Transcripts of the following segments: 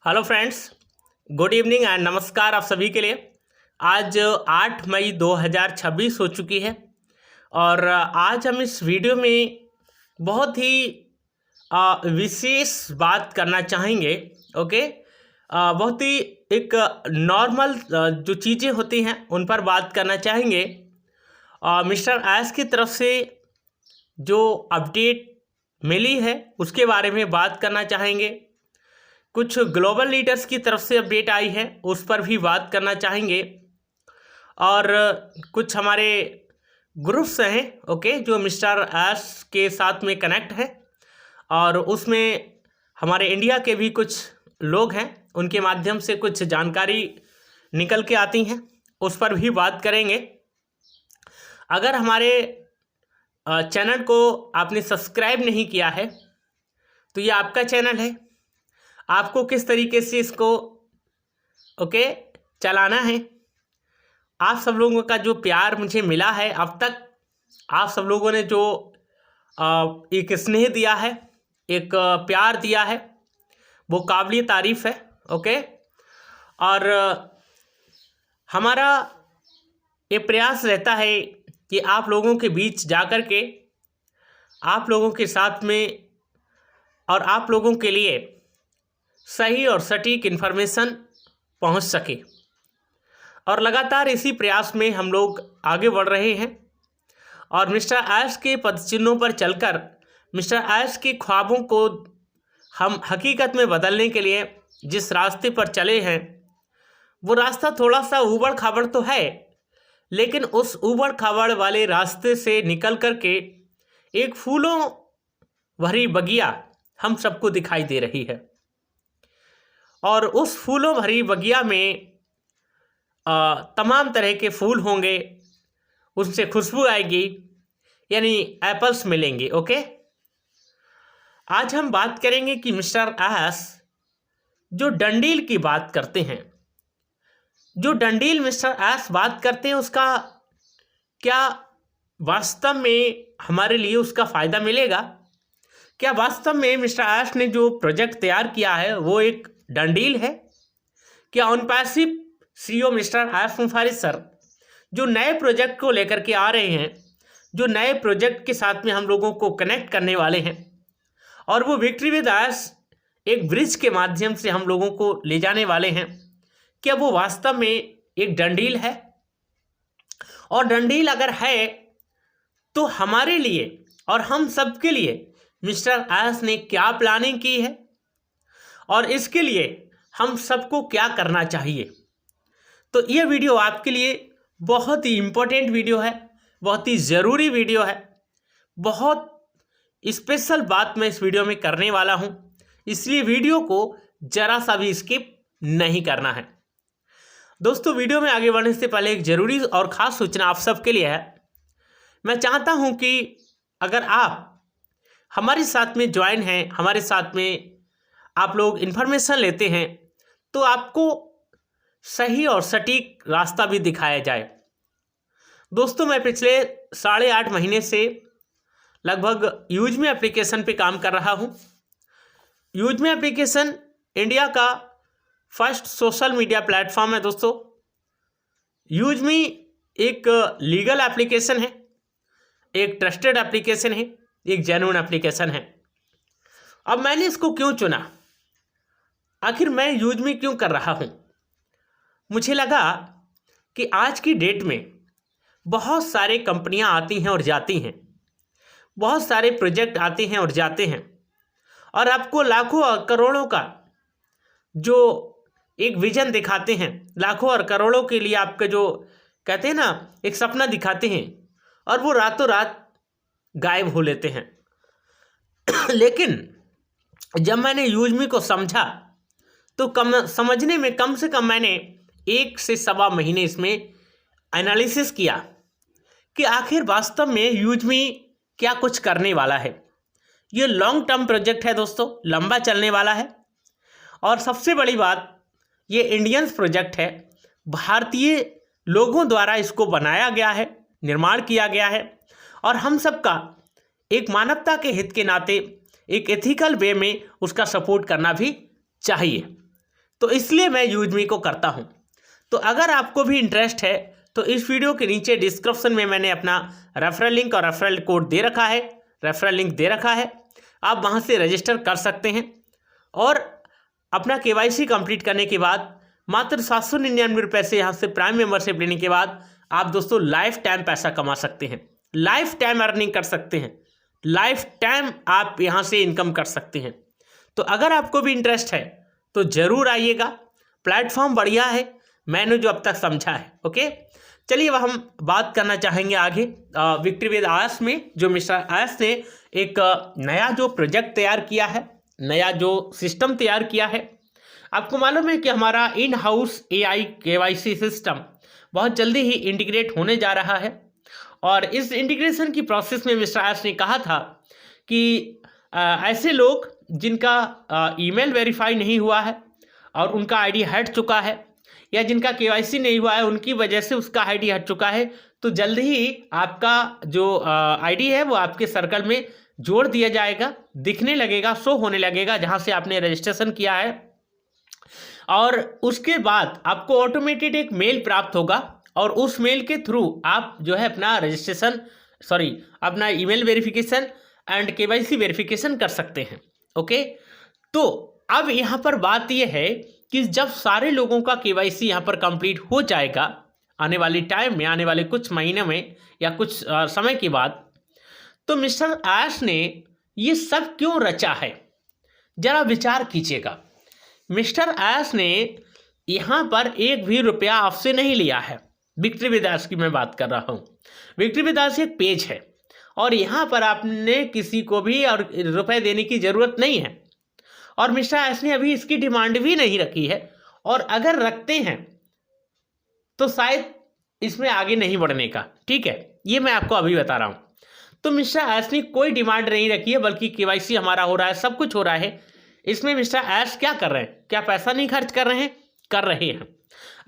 Hello friends, good evening and नमस्कार आप सभी के लिए। आज 8 मई 2026 हो चुकी है और आज हम इस वीडियो में बहुत ही विशेष बात करना चाहेंगे। ओके, बहुत ही एक नॉर्मल जो चीज़ें होती हैं उन पर बात करना चाहेंगे। मिस्टर एस की तरफ से जो अपडेट मिली है उसके बारे में बात करना चाहेंगे। कुछ ग्लोबल लीडर्स की तरफ से अपडेट आई है उस पर भी बात करना चाहेंगे और कुछ हमारे ग्रुप्स हैं ओके जो मिस्टर एस के साथ में कनेक्ट हैं और उसमें हमारे इंडिया के भी कुछ लोग हैं, उनके माध्यम से कुछ जानकारी निकल के आती हैं, उस पर भी बात करेंगे। अगर हमारे चैनल को आपने सब्सक्राइब नहीं किया है तो ये आपका चैनल है, आपको किस तरीके से इसको ओके चलाना है। आप सब लोगों का जो प्यार मुझे मिला है अब तक, आप सब लोगों ने जो एक स्नेह दिया है, एक प्यार दिया है, वो काबिल तारीफ़ है। ओके, और हमारा ये प्रयास रहता है कि आप लोगों के बीच जाकर के आप लोगों के साथ में और आप लोगों के लिए सही और सटीक इन्फॉर्मेशन पहुंच सके और लगातार इसी प्रयास में हम लोग आगे बढ़ रहे हैं। और मिस्टर एस के पदचिन्हों पर चलकर मिस्टर एस के ख्वाबों को हम हकीकत में बदलने के लिए जिस रास्ते पर चले हैं वो रास्ता थोड़ा सा ऊबड़ खाबड़ तो है, लेकिन उस ऊबड़ खाबड़ वाले रास्ते से निकल कर के एक फूलों भरी बगिया हम सबको दिखाई दे रही है और उस फूलों भरी बगिया में तमाम तरह के फूल होंगे, उनसे खुशबू आएगी, यानी एप्पल्स मिलेंगे। ओके, आज हम बात करेंगे कि मिस्टर एस जो डंडील की बात करते हैं, जो डंडील मिस्टर एस बात करते हैं उसका क्या वास्तव में हमारे लिए उसका फ़ायदा मिलेगा? क्या वास्तव में मिस्टर एस ने जो प्रोजेक्ट तैयार किया है वो एक डंडील है? क्या Onpassive CEO mister Ash Mufareh sir जो नए प्रोजेक्ट को लेकर के आ रहे हैं, जो नए प्रोजेक्ट के साथ में हम लोगों को कनेक्ट करने वाले हैं और वो विक्ट्री विद एस एक ब्रिज के माध्यम से हम लोगों को ले जाने वाले हैं, क्या वो वास्तव में एक डंडील है? और डंडील अगर है तो हमारे लिए और हम सबके लिए मिस्टर एस ने क्या प्लानिंग की है और इसके लिए हम सबको क्या करना चाहिए? तो ये वीडियो आपके लिए बहुत ही इम्पोर्टेंट वीडियो है, बहुत ही ज़रूरी वीडियो है, बहुत स्पेशल बात मैं इस वीडियो में करने वाला हूँ, इसलिए वीडियो को ज़रा सा भी स्किप नहीं करना है। दोस्तों, वीडियो में आगे बढ़ने से पहले एक ज़रूरी और ख़ास सूचना आप सबके लिए है। मैं चाहता हूँ कि अगर आप हमारे साथ में ज्वाइन हैं, हमारे साथ में आप लोग इन्फॉर्मेशन लेते हैं तो आपको सही और सटीक रास्ता भी दिखाया जाए। दोस्तों, मैं पिछले 8.5 महीने से लगभग यूजमी एप्लीकेशन पे काम कर रहा हूँ। यूजमी एप्लीकेशन इंडिया का फर्स्ट सोशल मीडिया प्लेटफॉर्म है। दोस्तों, यूजमी एक लीगल एप्लीकेशन है, एक ट्रस्टेड एप्लीकेशन है, एक जेन्युइन एप्लीकेशन है। अब मैंने इसको क्यों चुना, आखिर मैं यूजमी क्यों कर रहा हूँ? मुझे लगा कि आज की डेट में बहुत सारे कंपनियां आती हैं और जाती हैं, बहुत सारे प्रोजेक्ट आते हैं और जाते हैं और आपको लाखों और करोड़ों का जो एक विजन दिखाते हैं, लाखों और करोड़ों के लिए आपका जो कहते हैं ना एक सपना दिखाते हैं और वो रातों रात गायब हो लेते हैं। लेकिन जब मैंने यूजमी को समझा तो समझने में कम से कम मैंने 1 से 1.25 महीने इसमें एनालिसिस किया कि आखिर वास्तव में यूजमी क्या कुछ करने वाला है। ये लॉन्ग टर्म प्रोजेक्ट है दोस्तों, लंबा चलने वाला है और सबसे बड़ी बात ये इंडियंस प्रोजेक्ट है, भारतीय लोगों द्वारा इसको बनाया गया है, निर्माण किया गया है और हम सबका एक मानवता के हित के नाते एक एथिकल वे में उसका सपोर्ट करना भी चाहिए। तो इसलिए मैं यूजमी को करता हूँ। तो अगर आपको भी इंटरेस्ट है तो इस वीडियो के नीचे डिस्क्रिप्शन में मैंने अपना रेफरल लिंक और रेफरल कोड दे रखा है, रेफरल लिंक दे रखा है, आप वहाँ से रजिस्टर कर सकते हैं। और अपना KYC कंप्लीट करने के बाद मात्र 799 रुपये से यहाँ से प्राइम मेंबरशिप लेने के बाद आप दोस्तों लाइफ टाइम पैसा कमा सकते हैं, लाइफ टाइम अर्निंग कर सकते हैं, लाइफ टाइम आप यहाँ से इनकम कर सकते हैं। तो अगर आपको भी इंटरेस्ट है तो ज़रूर आइएगा, प्लेटफॉर्म बढ़िया है, मैंने जो अब तक समझा है। ओके, चलिए अब हम बात करना चाहेंगे आगे विक्ट्री विद आयस में। जो मिस्टर आयस ने एक नया जो प्रोजेक्ट तैयार किया है, नया जो सिस्टम तैयार किया है। आपको मालूम है कि हमारा in house AI KYC system बहुत जल्दी ही इंटीग्रेट होने जा रहा है। और इस इंटीग्रेशन की प्रोसेस में मिस्टर आयस ने कहा था कि ऐसे लोग जिनका ईमेल वेरीफाई नहीं हुआ है और उनका ID हट चुका है, या जिनका KYC नहीं हुआ है उनकी वजह से उसका ID हट चुका है, तो जल्दी ही आपका जो ID है वो आपके सर्कल में जोड़ दिया जाएगा, दिखने लगेगा, शो होने लगेगा जहां से आपने रजिस्ट्रेशन किया है। और उसके बाद आपको ऑटोमेटेड एक मेल प्राप्त होगा और उस मेल के थ्रू आप जो है अपना अपना email verification and KYC verification कर सकते हैं। ओके, तो अब यहाँ पर बात यह है कि जब सारे लोगों का KYC यहाँ पर कंप्लीट हो जाएगा आने वाली टाइम में, आने वाले कुछ महीने में या कुछ समय के बाद, तो मिस्टर आयस ने ये सब क्यों रचा है, जरा विचार कीजिएगा। मिस्टर आयस ने यहाँ पर एक भी रुपया आपसे नहीं लिया है। विक्ट्री विद आयस की मैं बात कर रहा हूँ। विक्ट्री विद आयस एक पेज है और यहाँ पर आपने किसी को भी और रुपए देने की ज़रूरत नहीं है। और मिस्टर आयस ने अभी इसकी डिमांड भी नहीं रखी है, और अगर रखते हैं तो शायद इसमें आगे नहीं बढ़ने का। ठीक है, ये मैं आपको अभी बता रहा हूँ। तो मिस्टर आयस ने कोई डिमांड नहीं रखी है, बल्कि KYC हमारा हो रहा है, सब कुछ हो रहा है। इसमें मिस्टर आयस क्या कर रहे हैं? क्या पैसा नहीं खर्च कर रहे हैं? कर रहे हैं।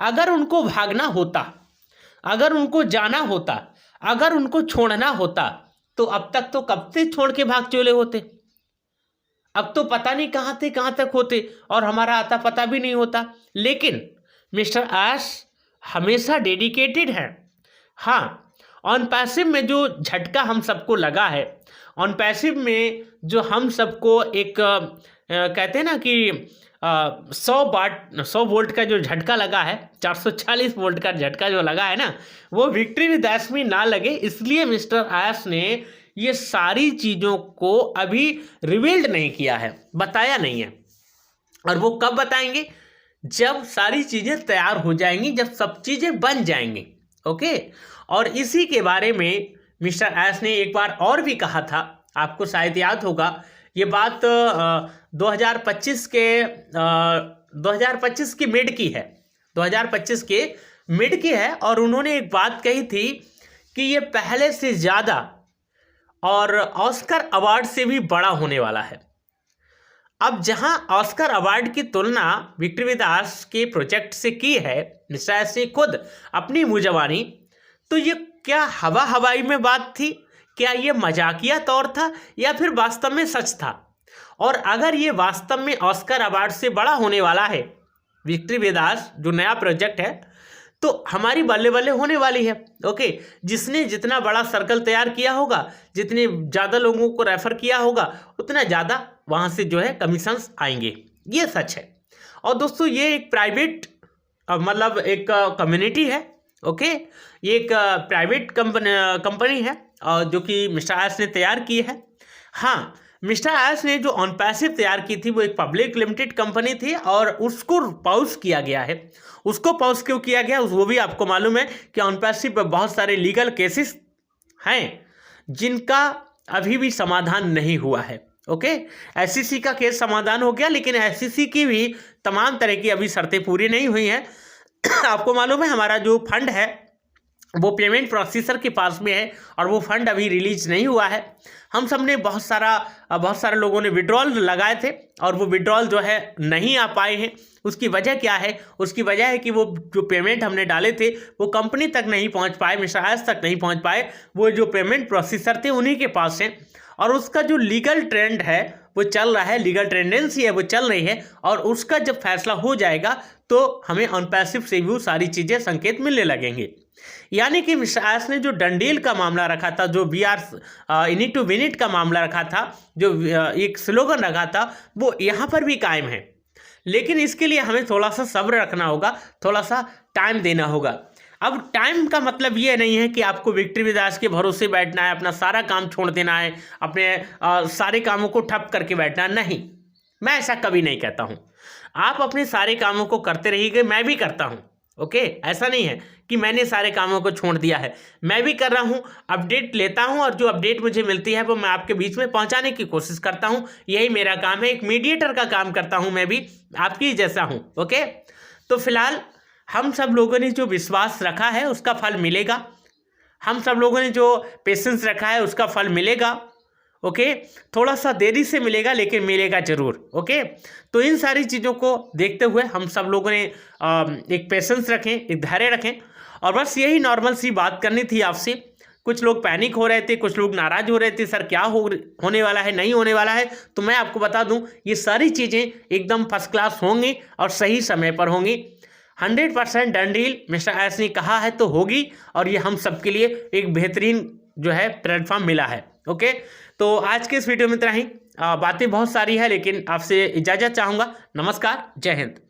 अगर उनको भागना होता, अगर उनको जाना होता, अगर उनको छोड़ना होता, तो अब तक तो कब से छोड़ के भाग चले होते। अब तो पता नहीं कहाँ थे, कहाँ तक होते, और हमारा आता पता भी नहीं होता। लेकिन मिस्टर आयस हमेशा डेडिकेटेड है। हाँ, ऑन पैसिव में जो झटका हम सबको लगा है, ऑन पैसिव में जो हम सबको एक कहते हैं ना कि 100 वोल्ट का जो झटका लगा है, 440 वोल्ट का झटका जो लगा है ना, वो विक्ट्री विद आयस में ना लगे, इसलिए मिस्टर आयस ने ये सारी चीज़ों को अभी रिवील्ड नहीं किया है, बताया नहीं है। और वो कब बताएंगे? जब सारी चीज़ें तैयार हो जाएंगी, जब सब चीज़ें बन जाएंगी। ओके, और इसी के बारे में मिस्टर आयस ने एक बार और भी कहा था, आपको शायद याद होगा। ये बात 2025 की मिड की है, 2025 के मिड की है। और उन्होंने एक बात कही थी कि ये पहले से ज़्यादा और ऑस्कर अवार्ड से भी बड़ा होने वाला है। अब जहां ऑस्कर अवार्ड की तुलना विक्ट्री विद आयस के प्रोजेक्ट से की है मिस्टर आयस ने खुद अपनी मुंह जबानी, तो ये क्या हवाई में बात थी? क्या ये मजाकिया तौर था या फिर वास्तव में सच था? और अगर ये वास्तव में ऑस्कर अवार्ड से बड़ा होने वाला है विक्ट्री विद आयस जो नया प्रोजेक्ट है, तो हमारी बल्ले बल्ले होने वाली है। ओके, जिसने जितना बड़ा सर्कल तैयार किया होगा, जितने ज़्यादा लोगों को रेफर किया होगा, उतना ज़्यादा वहाँ से जो है कमीशंस आएंगे। ये सच है। और दोस्तों, ये एक प्राइवेट मतलब एक कम्युनिटी है। ओके, ये एक प्राइवेट कंपनी है जो कि मिस्टर आयस ने तैयार की है। हाँ, मिस्टर आयस ने जो ऑन पैसिव तैयार की थी वो एक पब्लिक लिमिटेड कंपनी थी और उसको पॉज किया गया है। उसको पॉज क्यों किया गया वो भी आपको मालूम है कि ऑन पैसिव पर बहुत सारे लीगल केसेस हैं जिनका अभी भी समाधान नहीं हुआ है। ओके, SEC का केस समाधान हो गया, लेकिन SEC की भी तमाम तरह की अभी शर्तें पूरी नहीं हुई हैं। आपको मालूम है हमारा जो फंड है वो पेमेंट प्रोसेसर के पास में है और वो फंड अभी रिलीज नहीं हुआ है। हम सब ने बहुत सारे लोगों ने विड्रॉल लगाए थे और वो विड्रॉल जो है नहीं आ पाए हैं। उसकी वजह क्या है? उसकी वजह है कि वो जो पेमेंट हमने डाले थे वो कंपनी तक नहीं पहुंच पाए, मिस्टर आयस तक नहीं पहुंच पाए। वो जो पेमेंट प्रोसेसर थे उन्हीं के पास है और उसका जो लीगल ट्रेंड है वो चल रहा है, लीगल टेंडेंसी है वो चल रही है, और उसका जब फैसला हो जाएगा तो हमें ऑन पैसिव से भी सारी चीज़ें संकेत मिलने लगेंगे। यानी कि मिस्टर एस ने जो डंडेल का मामला रखा था, जो we are in it to win it का मामला रखा था, जो एक स्लोगन रखा था, वो यहाँ पर भी कायम है। लेकिन इसके लिए हमें थोड़ा सा सब्र रखना होगा, थोड़ा सा टाइम देना होगा। अब टाइम का मतलब ये नहीं है कि आपको विक्ट्री विदास के भरोसे बैठना है, अपना सारा काम छोड़ देना है, अपने सारे कामों को ठप करके बैठना नहीं। मैं ऐसा कभी नहीं कहता हूँ। आप अपने सारे कामों को करते रहिए, मैं भी करता हूँ। ओके, ऐसा नहीं है कि मैंने सारे कामों को छोड़ दिया है, मैं भी कर रहा हूँ, अपडेट लेता हूँ, और जो अपडेट मुझे मिलती है वो मैं आपके बीच में पहुँचाने की कोशिश करता हूँ। यही मेरा काम है, एक मीडिएटर का काम करता हूँ, मैं भी आपकी जैसा हूँ। ओके, तो फिलहाल हम सब लोगों ने जो विश्वास रखा है उसका फल मिलेगा, हम सब लोगों ने जो पेशेंस रखा है उसका फल मिलेगा। ओके, थोड़ा सा देरी से मिलेगा लेकिन मिलेगा जरूर। ओके, तो इन सारी चीज़ों को देखते हुए हम सब लोगों ने एक पेशेंस रखें, एक धैर्य रखें, और बस यही नॉर्मल सी बात करनी थी आपसे। कुछ लोग पैनिक हो रहे थे, कुछ लोग नाराज़ हो रहे थे, सर क्या होने वाला है, नहीं होने वाला है। तो मैं आपको बता दूं, ये सारी चीज़ें एकदम फर्स्ट क्लास होंगी और सही समय पर होंगी। 100% डन डील मिस्टर एस ने कहा है तो होगी, और ये हम सबके लिए एक बेहतरीन जो है प्लेटफॉर्म मिला है। ओके, तो आज के इस वीडियो में इतना ही। बातें बहुत सारी है लेकिन आपसे इजाज़त चाहूँगा। नमस्कार, जय हिंद।